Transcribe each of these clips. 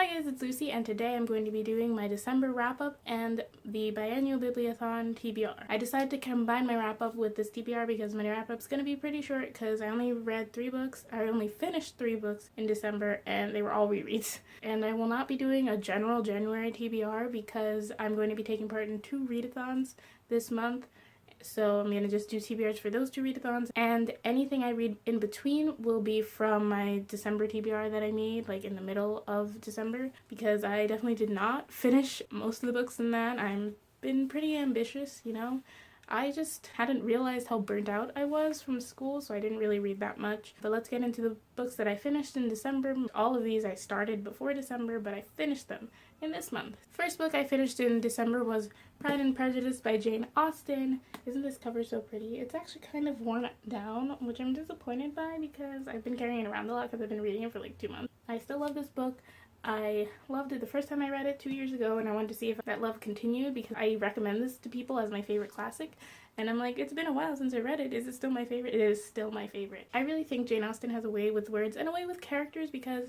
Hi guys, it's Lucy, and today I'm going to be doing my December wrap-up and the Biannual Bibliothon TBR. I decided to combine my wrap-up with this TBR because my wrap-up's going to be pretty short because I only read 3 books. I only finished 3 books in December and they were all rereads. And I will not be doing a general January TBR because I'm going to be taking part in 2 readathons this month. So I'm going to just do TBRs for those 2 readathons, and anything I read in between will be from my December TBR that I made, like in the middle of December, because I definitely did not finish most of the books in that. I've been pretty ambitious, you know. I just hadn't realized how burnt out I was from school, so I didn't really read that much. But let's get into the books that I finished in December. All of these I started before December, but I finished them in this month. First book I finished in December was Pride and Prejudice by Jane Austen. Isn't this cover so pretty? It's actually kind of worn down, which I'm disappointed by because I've been carrying it around a lot because I've been reading it for like 2 months. I still love this book. I loved it the first time I read it 2 years ago, and I wanted to see if that love continued because I recommend this to people as my favorite classic. And I'm like, it's been a while since I read it. Is it still my favorite? It is still my favorite. I really think Jane Austen has a way with words and a way with characters because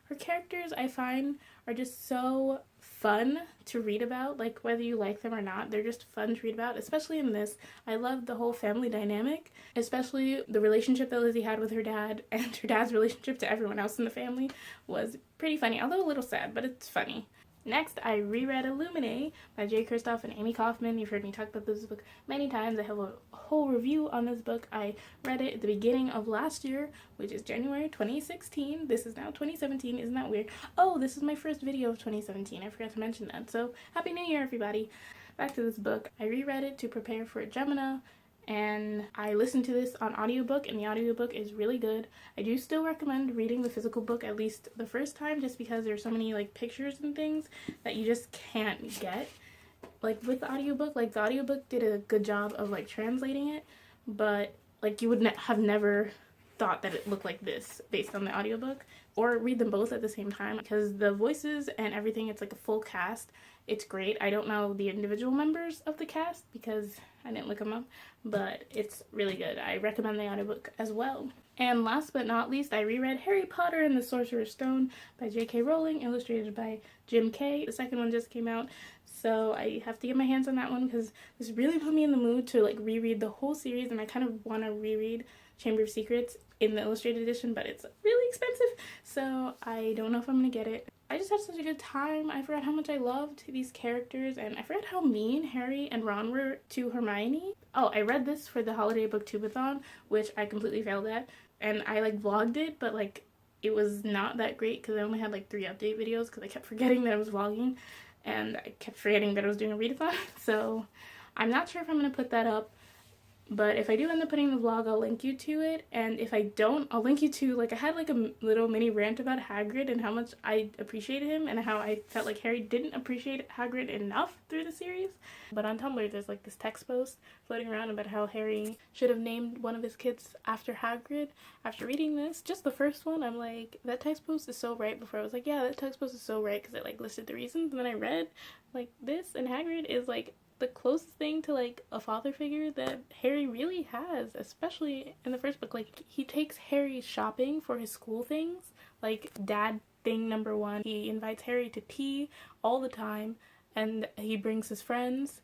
her characters, I find, are just so fun to read about. Like, whether you like them or not, they're just fun to read about, especially in this. I love the whole family dynamic, especially the relationship that Lizzie had with her dad, and her dad's relationship to everyone else in the family was pretty funny, although a little sad, but it's funny. Next, I reread Illuminae by J. Kristoff and Amy Kaufman. You've heard me talk about this book many times. I have a whole review on this book. I read it at the beginning of last year, which is January 2016. This is now 2017. Isn't that weird? Oh, this is my first video of 2017. I forgot to mention that. So, Happy New Year, everybody. Back to this book. I reread it to prepare for Gemini, and I listened to this on audiobook, and the audiobook is really good. I do still recommend reading the physical book at least the first time, just because there's so many like pictures and things that you just can't get. Like with the audiobook, like the audiobook did a good job of like translating it, but like you would have never thought that it looked like this based on the audiobook, or read them both at the same time because the voices and everything, it's like a full cast. It's great. I don't know the individual members of the cast because I didn't look them up, but it's really good. I recommend the audiobook as well. And last but not least, I reread Harry Potter and the Sorcerer's Stone by J.K. Rowling, illustrated by Jim Kay. The second one just came out, so I have to get my hands on that one because this really put me in the mood to like reread the whole series, and I kind of want to reread Chamber of Secrets in the illustrated edition, but it's really expensive, so I don't know if I'm gonna get it. I just had such a good time. I forgot how much I loved these characters, and I forgot how mean Harry and Ron were to Hermione. Oh, I read this for the Holiday Booktubeathon, which I completely failed at, and I like vlogged it, but like it was not that great because I only had like 3 update videos because I kept forgetting that I was vlogging, and I kept forgetting that I was doing a readathon. So I'm not sure if I'm gonna put that up. But if I do end up putting the vlog, I'll link you to it. And if I don't, I'll link you to, like, I had like a little mini rant about Hagrid and how much I appreciated him and how I felt like Harry didn't appreciate Hagrid enough through the series. But on Tumblr, there's like this text post floating around about how Harry should have named one of his kids after Hagrid. After reading this, just the first one, I'm like, that text post is so right. Before I was like, yeah, that text post is so right because it like listed the reasons. And then I read, like, this, and Hagrid is like the closest thing to like a father figure that Harry really has, especially in the first book. Like, he takes Harry shopping for his school things, like dad thing number 1. He invites Harry to tea all the time, and he brings his friends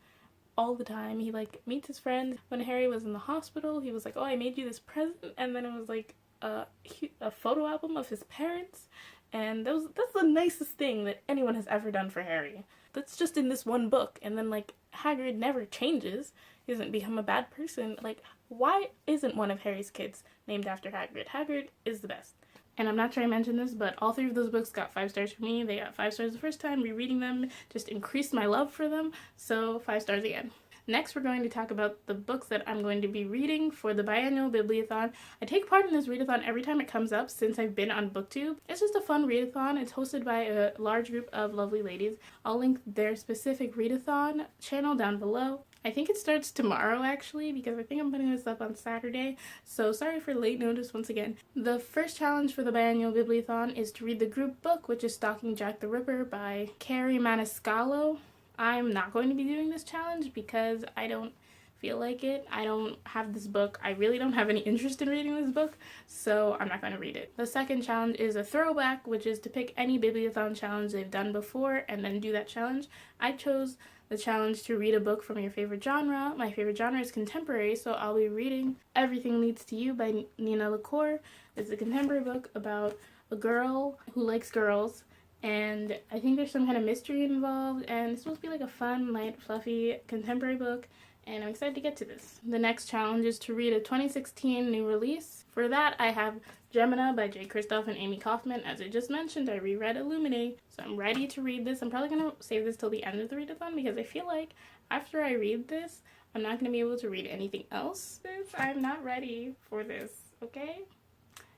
all the time. He like meets his friends. When Harry was in the hospital, he was like, oh, I made you this present, and then it was like a photo album of his parents, and that's the nicest thing that anyone has ever done for Harry. That's just in this one book, and then like Hagrid never changes. He doesn't become a bad person. Like, why isn't one of Harry's kids named after Hagrid? Hagrid is the best. And I'm not sure I mentioned this, but all 3 of those books got 5 stars for me. They got 5 stars the first time. Rereading them just increased my love for them, so 5 stars again. Next, we're going to talk about the books that I'm going to be reading for the Biannual Bibliothon. I take part in this readathon every time it comes up since I've been on BookTube. It's just a fun readathon. It's hosted by a large group of lovely ladies. I'll link their specific readathon channel down below. I think it starts tomorrow actually, because I think I'm putting this up on Saturday, so sorry for late notice once again. The first challenge for the Biannual Bibliothon is to read the group book, which is Stalking Jack the Ripper by Carrie Maniscalco. I'm not going to be doing this challenge because I don't feel like it. I don't have this book. I really don't have any interest in reading this book, so I'm not going to read it. The second challenge is a throwback, which is to pick any Bibliothon challenge they've done before and then do that challenge. I chose the challenge to read a book from your favorite genre. My favorite genre is contemporary, so I'll be reading Everything Leads to You by Nina LaCour. It's a contemporary book about a girl who likes girls, and I think there's some kind of mystery involved, and it's supposed to be like a fun, light, fluffy contemporary book, and I'm excited to get to this. The next challenge is to read a 2016 new release. For that, I have Gemina by J. Kristoff and Amy Kaufman. As I just mentioned, I reread Illuminate, so I'm ready to read this. I'm probably going to save this till the end of the readathon because I feel like after I read this, I'm not going to be able to read anything else. I'm not ready for this, okay?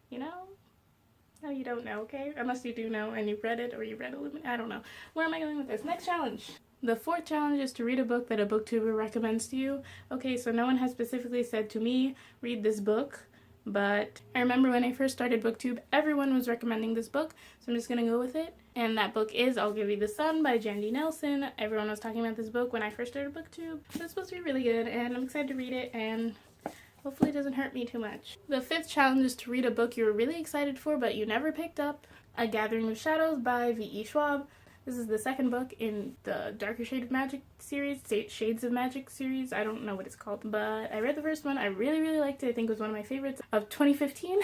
You know? No, you don't know, okay? Unless you do know and you've read it or you read Illuminate. I don't know. Where am I going with this? Next challenge. The fourth challenge is to read a book that a booktuber recommends to you. Okay, so no one has specifically said to me, read this book, but I remember when I first started BookTube, everyone was recommending this book, so I'm just gonna go with it. And that book is I'll Give You the Sun by Jandy Nelson. Everyone was talking about this book when I first started BookTube. So it's supposed to be really good, and I'm excited to read it, and hopefully it doesn't hurt me too much. The fifth challenge is to read a book you were really excited for but you never picked up. A Gathering of Shadows by V.E. Schwab. This is the second book in the Darker Shade of Magic series, Shades of Magic series. I don't know what it's called, but I read the first one. I really, really liked it. I think it was one of my favorites of 2015.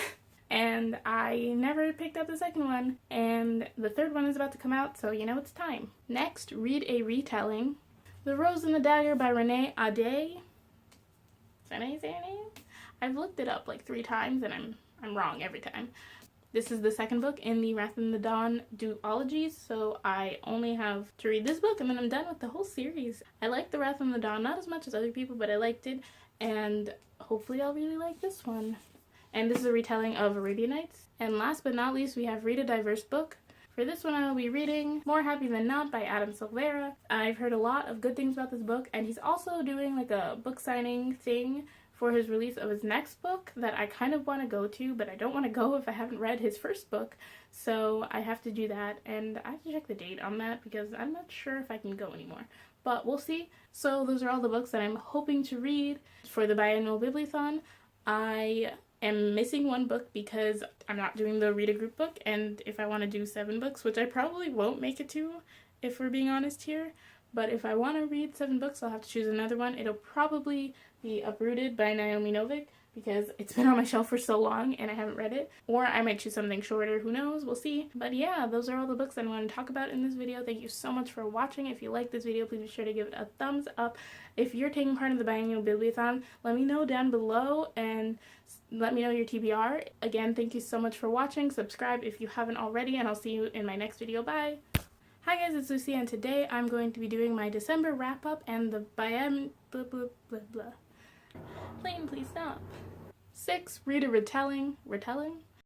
And I never picked up the second one. And the third one is about to come out, so you know it's time. Next, read a retelling. The Rose and the Dagger by Renee Ade. Is that how you say her name? I've looked it up like 3 times and I'm wrong every time. This is the second book in the Wrath and the Dawn duologies, so I only have to read this book and then I'm done with the whole series. I like the Wrath and the Dawn, not as much as other people, but I liked it, and hopefully I'll really like this one. And this is a retelling of Arabian Nights. And last but not least, we have Read a Diverse Book. For this one, I will be reading More Happy Than Not by Adam Silvera. I've heard a lot of good things about this book, and he's also doing like a book signing thing for his release of his next book that I kind of want to go to, but I don't want to go if I haven't read his first book, so I have to do that, and I have to check the date on that because I'm not sure if I can go anymore, but we'll see. So those are all the books that I'm hoping to read for the Biannual Bibliothon. I am missing one book because I'm not doing the read a group book, and if I want to do 7 books, which I probably won't make it to if we're being honest here, but if I want to read 7 books, I'll have to choose another one. It'll probably be Uprooted by Naomi Novik because it's been on my shelf for so long and I haven't read it. Or I might choose something shorter, who knows, we'll see. But yeah, those are all the books I want to talk about in this video. Thank you so much for watching. If you like this video, please be sure to give it a thumbs up. If you're taking part in the Biannual Bibliothon, let me know down below and let me know your TBR. Again, thank you so much for watching. Subscribe if you haven't already, and I'll see you in my next video. Bye! Hi guys, it's Lucy, and today I'm going to be doing my December wrap-up and the Plain, please stop. 6, read a retelling. Retelling?